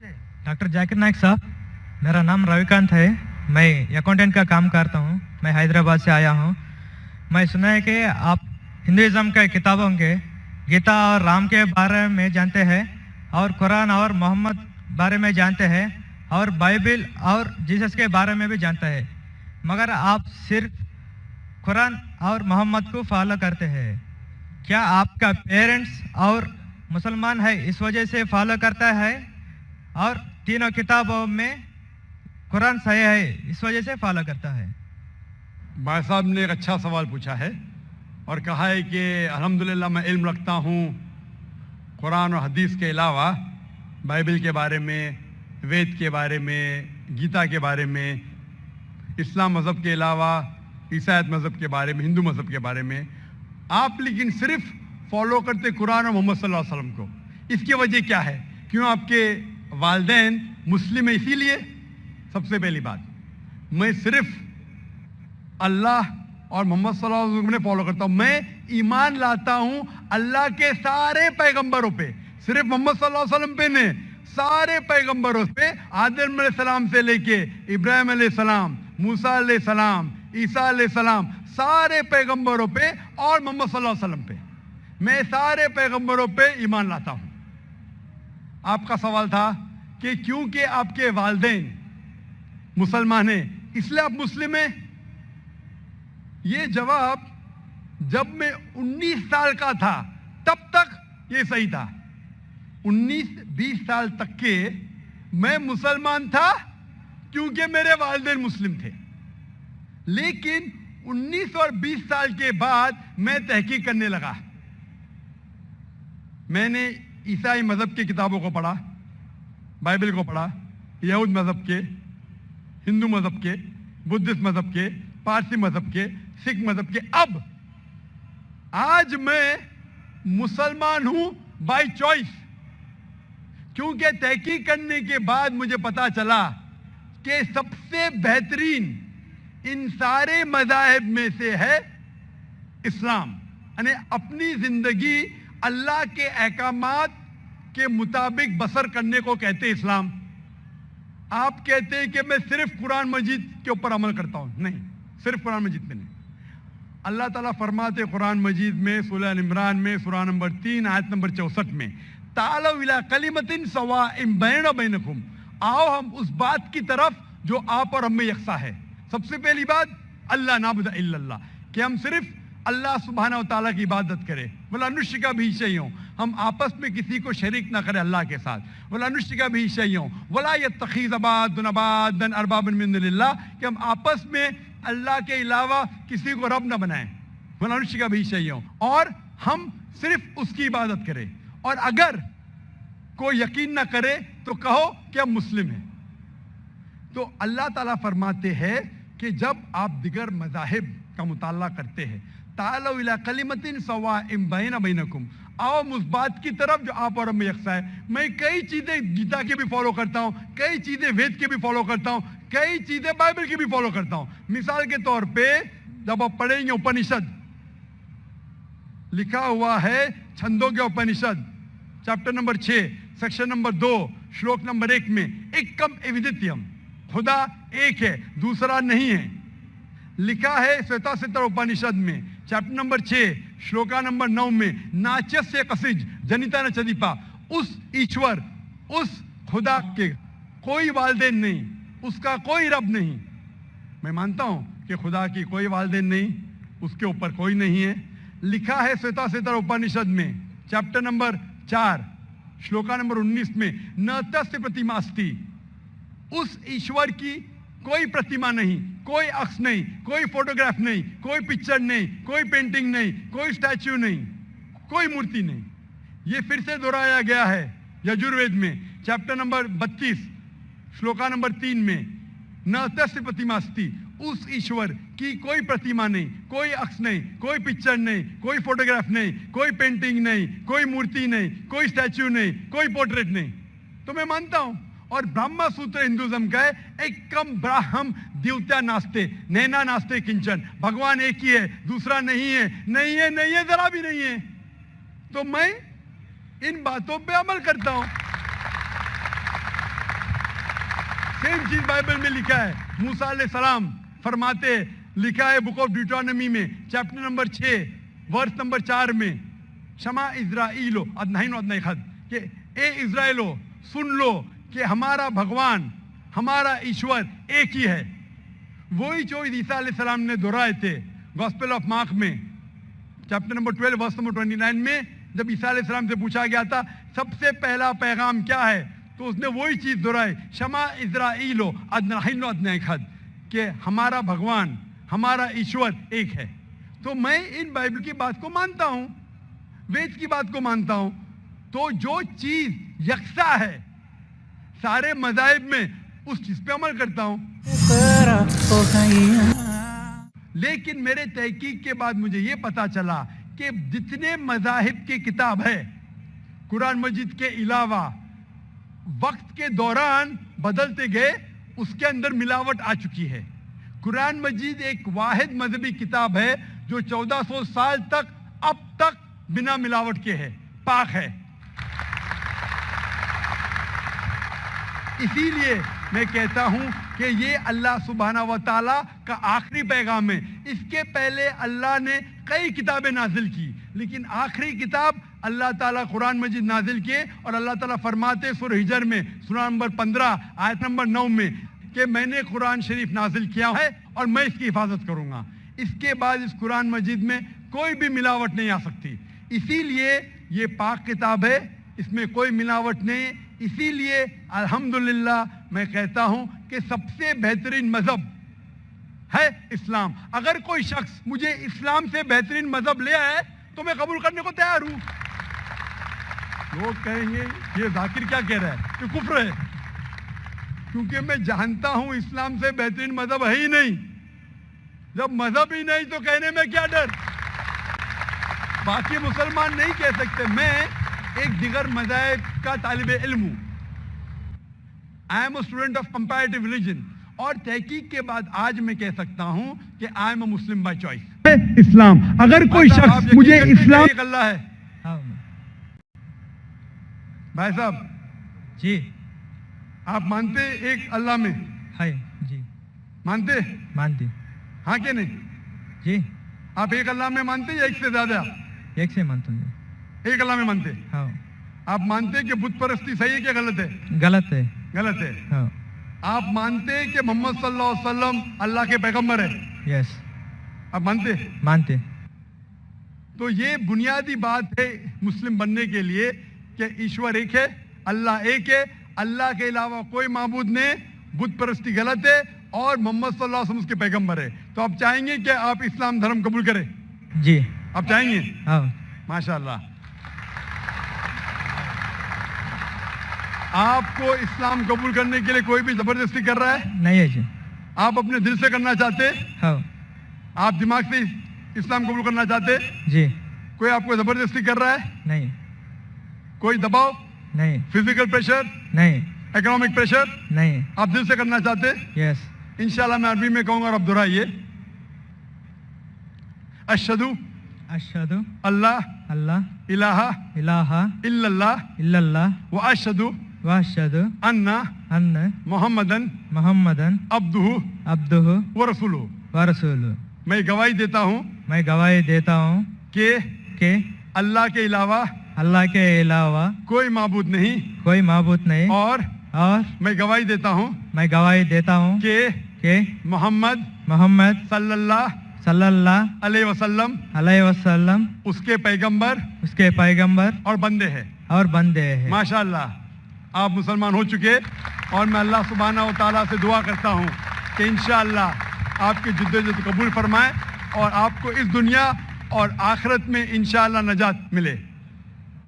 Doctor Zakir Naik साहब, मेरा नाम रविकांत है। मैं अकाउंटेंट का काम करता हूँ। मैं हैदराबाद से आया हूँ। मैं सुना है कि आप हिंदुज़म के किताबों के गीता और राम के बारे में जानते हैं, और कुरान और मोहम्मद बारे में जानते हैं, और बाइबल और जीसस के बारे में भी जानते हैं, मगर आप सिर्फ कुरान और मोहम्मद को फॉलो करते हैं। क्या आपका पेरेंट्स और मुसलमान है इस वजह से फॉलो करता है, और तीनों किताबों में कुरान सही है इस वजह से फॉलो करता है? भाई साहब ने एक अच्छा सवाल पूछा है और कहा है कि अल्हम्दुलिल्लाह मैं इल्म रखता हूँ कुरान और हदीस के अलावा बाइबल के बारे में, वेद के बारे में, गीता के बारे में, इस्लाम मज़हब के अलावा ईसाईयत मज़हब के बारे में, हिंदू मज़हब के बारे में। आप लेकिन सिर्फ फॉलो करते कुरान और मोहम्मद सल्लल्लाहु अलैहि वसल्लम को। इसकी वजह क्या है? क्यों आपके वालिदैन मुस्लिम है इसीलिए? सबसे पहली बात, मैं सिर्फ अल्लाह और मोहम्मद सल्लल्लाहु अलैहि वसल्लम ने फॉलो करता हूँ। मैं ईमान लाता हूँ अल्लाह के सारे पैगंबरों पे, सिर्फ मोहम्मद सल्लल्लाहु अलैहि वसल्लम पे नहीं, सारे पैगंबरों पे, आदम अलैहिस्सलाम से लेके इब्राहिम अलैहिस्सलाम, मूसा अलैहिस्सलाम, ईसा अलैहिस्सलाम, सारे पैगंबरों पे और मोहम्मद सल्लल्लाहु अलैहि वसल्लम पे, मैं सारे पैगंबरों पे ईमान लाता हूँ। आपका सवाल था कि क्योंकि आपके वालिदैन मुसलमान हैं इसलिए आप मुस्लिम हैं। ये जवाब जब मैं 19 साल का था तब तक ये सही था। 19-20 साल तक के मैं मुसलमान था क्योंकि मेरे वालिदैन मुस्लिम थे। लेकिन 19 और 20 साल के बाद मैं तहकीक करने लगा। मैंने ईसाई मज़हब की किताबों को पढ़ा, बाइबल को पढ़ा, यहूद मज़हब के, हिंदू मज़हब के, बुद्धिस्ट मज़हब के, पारसी मज़हब के, सिख मज़हब के। अब आज मैं मुसलमान हूं बाय चॉइस, क्योंकि तहकीक करने के बाद मुझे पता चला कि सबसे बेहतरीन इन सारे मज़ाहिब में से है इस्लाम। यानी अपनी जिंदगी अल्लाह के अहकामात के मुताबिक बसर करने को कहते इस्लाम। आप कहते हैं कि मैं सिर्फ कुरान मजीद के ऊपर अमल करता हूं। नहीं, सिर्फ कुरान मजीद में नहीं। अल्लाह ताला फरमाते कुरान मजीद में सूरह इमरान में सूरह नंबर 3 आयत नंबर 64 में, तालौ इला कलिमतिन सवाइम बैना बैनकुम, आओ हम उस बात की तरफ जो आप और हम में यकसा है। सबसे पहली बात अल्लाह नाबुद इल्लल्लाह, कि हम सिर्फ अल्लाह सुब्हानहू व तआला की इबादत करें। वला नुश्रिका बिही शैअन, हम आपस में किसी को शरीक ना करें अल्लाह के साथ। वला नुश्रिका बिही शैअन वला यत्तखिज़ बादुना बादन अरबाबन मिन दुनिल्लाह, कि हम आपस में अल्लाह के अलावा किसी को रब ना बनाएं। वला नुश्रिका बिही शैअन, और हम सिर्फ उसकी इबादत करें। और अगर कोई यकीन ना करे तो कहो कि हम मुस्लिम हैं। तो अल्लाह ताला फरमाते हैं कि जब आप दिगर मज़ाहिब का मुताला करते हैं, तालौ इला कलिमतिन सवाइम बैना बैनकुम, आओ उस बात की तरफ जो आप और हम में यकसा है। मैं कई चीजें गीता की भी फॉलो करता हूँ, कई चीजें वेद की भी फॉलो करता हूँ, कई चीजें बाइबल की भी फॉलो करता हूँ। मिसाल के तौर पे जब आप पढ़ेंगे उपनिषद, लिखा हुआ है छंदों के उपनिषद चैप्टर नंबर 6 सेक्शन नंबर 2 श्लोक नंबर 1 में, एकम एविदित्यम, खुदा एक है दूसरा नहीं है। लिखा है श्वेताश्वतर उपनिषद में चैप्टर नंबर 6 श्लोका नंबर 9 में, नाचस्य कसिज जनिता न चदीपा, उस ईश्वर, उस खुदा के कोई वालिदैन नहीं, उसका कोई रब नहीं। मैं मानता हूं कि खुदा की कोई वालिदैन नहीं, उसके ऊपर कोई नहीं है। लिखा है श्वेताश्वतर उपनिषद में चैप्टर नंबर 4 श्लोका नंबर 19 में, न तस्य प्रतिमा अस्ति, उस ईश्वर की कोई प्रतिमा नहीं, कोई अक्ष नहीं, कोई फोटोग्राफ नहीं, कोई पिक्चर नहीं, कोई पेंटिंग नहीं, कोई स्टैच्यू नहीं, कोई मूर्ति नहीं। ये फिर से दोहराया गया है यजुर्वेद में चैप्टर नंबर 32 श्लोका नंबर 3 में, न तस्य प्रतिमा अस्ति, उस ईश्वर की कोई प्रतिमा नहीं, कोई अक्ष नहीं, कोई पिक्चर नहीं, कोई फोटोग्राफ नहीं, कोई पेंटिंग नहीं, कोई मूर्ति नहीं, कोई स्टैच्यू नहीं, कोई पोर्ट्रेट नहीं। तो मैं मानता हूं, और ब्रह्म सूत्र हिंदुज्म का है, एकम ब्राह्म द्वितीया नास्ते नैना नास्ते किंचन, भगवान एक ही है दूसरा नहीं है, नहीं है, नहीं है, जरा भी नहीं है। तो मैं इन बातों पे अमल करता हूं। सेम चीज बाइबल में लिखा है। मूसा अलैहि सलाम फरमाते, लिखा है बुक ऑफ ड्यूटोनॉमी में चैप्टर नंबर 6 वर्स नंबर 4 में, शमा इज़राइलो अदनाइन अदनाई खद, कि ए इज़राइलो सुन लो कि हमारा भगवान, हमारा ईश्वर एक ही है। वही जो ईसा अलैहि सलाम ने दोहराए थे गॉस्पेल ऑफ मार्क में चैप्टर नंबर 12 वर्स नंबर 29 में, जब ईसा अलैहि सलाम से पूछा गया था सबसे पहला पैगाम क्या है, तो उसने वही चीज दोहराई, शमा इज़राइलो अदनाइन अदनाई खद, कि हमारा भगवान, हमारा ईश्वर एक है। तो मैं इन बाइबल की बात को मानता हूं, वेद की बात को मानता हूं। तो जो चीज यकसा है सारे मज़ाहिब में, उस चीज पे अमल करता हूं। लेकिन मेरे तहकीक के बाद मुझे ये पता चला कि जितने मज़ाहिब की किताब है कुरान मजीद के अलावा, वक्त के दौरान बदलते गए, उसके अंदर मिलावट आ चुकी है। कुरान मजीद एक वाहिद मजहबी किताब है जो 1400 साल तक अब तक बिना मिलावट के है, पाक है। इसीलिए मैं कहता हूं कि ये अल्लाह सुब्हाना व तआला का आखिरी पैगाम है। इसके पहले अल्लाह ने कई किताबें नाजिल की, लेकिन आखिरी किताब अल्लाह ताला कुरान मजीद नाजिल किए। और अल्लाह ताला फरमाते सूरह हिजर में सूरह नंबर 15 आयत नंबर 9 में कि मैंने कुरान शरीफ नाजिल किया है और मैं इसकी हिफाजत करूंगा। इसके बाद इस कुरान मजीद में कोई भी मिलावट नहीं आ सकती। इसीलिए ये पाक किताब है, इसमें कोई मिलावट नहीं। इसीलिए अल्हम्दुलिल्लाह मैं कहता हूं कि सबसे बेहतरीन मजहब है इस्लाम। अगर कोई शख्स मुझे इस्लाम से बेहतरीन मजहब ले आए तो मैं कबूल करने को तैयार हूं। लोग कहेंगे ये जाकिर क्या कह रहा है, ये कुफ्र है, क्योंकि मैं जानता हूं इस्लाम से बेहतरीन मजहब है ही नहीं। जब मजहब ही नहीं तो कहने में क्या डर। बाकी मुसलमान नहीं कह सकते। मैं एक दिगर मज़ाहिब का तालिब इल्म हूँ। आई am a student of comparative religion, और तहकीक के बाद आज मैं कह सकता हूँ कि I am a Muslim by choice. इस्लाम, अगर कोई शख्स मुझे इस्लाम, एक अल्लाह है। हाँ भाई साहब जी, आप मानते एक अल्लाह में? है जी, मानते? मानती हाँ कि नहीं? जी। आप एक अल्लाह में मानते या एक से ज्यादा? एक से मानता हूँ। एक अल्लाह में मानते? हाँ। आप मानते कि बुत परस्ती सही है क्या गलत है? गलत है। गलत है। हाँ। आप मानते कि मोहम्मद सल्लल्लाहु अलैहि वसल्लम अल्लाह के पैगंबर है? यस। आप मानते? मानते। तो ये बुनियादी बात है मुस्लिम बनने के लिए कि ईश्वर एक है, अल्लाह एक है, अल्लाह के अलावा कोई माबूद नहीं, बुत परस्ती गलत है और मोहम्मद सल्लल्लाहु अलैहि वसल्लम उसके पैगंबर है। तो आप चाहेंगे कि आप इस्लाम धर्म कबूल करें? जी। आप चाहेंगे? हाँ। माशाअल्लाह। आपको इस्लाम कबूल करने के लिए कोई भी जबरदस्ती कर रहा है? नहीं है जी। आप अपने दिल से करना चाहते? हाँ। आप दिमाग से इस्लाम कबूल करना चाहते? जी। कोई आपको जबरदस्ती कर रहा है? नहीं। कोई दबाव? नहीं। Physical pressure? नहीं। Economic pressure? नहीं। आप दिल से करना चाहते? यस। इंशाल्लाह मैं अरबी में कहूंगा और आप दोहराइए। अशहदु अशहदु अल्लाह अल्लाह इलाहा इलाहा इल्लल्लाह इल्लल्लाह व अशहदु व अशहदु अन्ना अन्न मोहम्मदन मुहम्मदन अब्दुहु अब्दुहु व रसूलुहु। व रसूलुहु। मैं गवाही देता हूँ मैं गवाही देता हूँ कि अल्लाह के अलावा कोई माबूद नहीं, कोई माबूद नहीं, और मैं गवाही देता हूँ कि मोहम्मद सल्लल्लाहु अलैहि वसल्लम उसके पैगंबर और बंदे हैं। माशाअल्लाह आप मुसलमान हो चुके, और मैं अल्लाह सुब्हाना व तआला से दुआ करता हूँ कि इंशाअल्लाह आपकी जिद्दोजहद कबूल फरमाए और आपको इस दुनिया और आखिरत में इंशाअल्लाह नजात मिले।